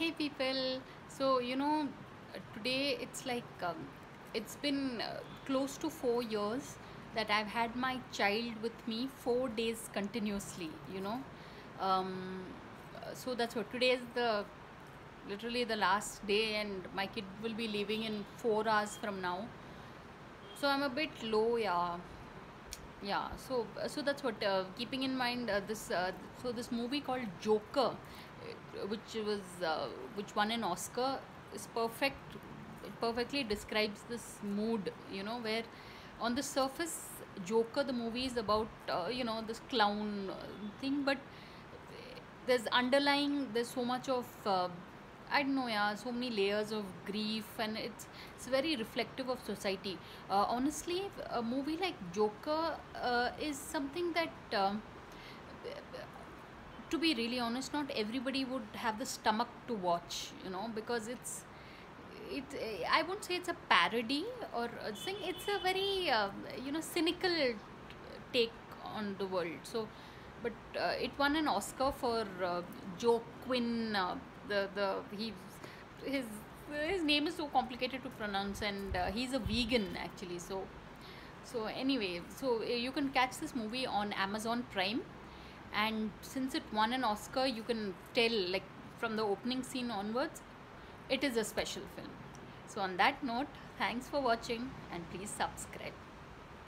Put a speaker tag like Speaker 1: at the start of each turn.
Speaker 1: Hey people, so today it's like it's been close to 4 years that I've had my child with me 4 days continuously. Um, so that's what today is the literally the last day, and my kid will be leaving in 4 hours from now. So I'm a bit low, yeah. Yeah, so that's what, keeping in mind this movie called Joker, which won an Oscar, is perfect. It perfectly describes this mood, where on the surface Joker the movie is about this clown thing, but there's so much of I don't know, yeah, so many layers of grief, and it's very reflective of society. Honestly, a movie like Joker is something that, to be really honest, not everybody would have the stomach to watch, because it I won't say it's a parody or a thing. It's a very cynical take on the world. So, but it won an Oscar for Joe Quinn. The he his his name is so complicated to pronounce, and he's a vegan actually. So anyway, you can catch this movie on Amazon Prime, and since it won an Oscar, you can tell, like, from the opening scene onwards, it is a special film. So on that note, thanks for watching, and please subscribe.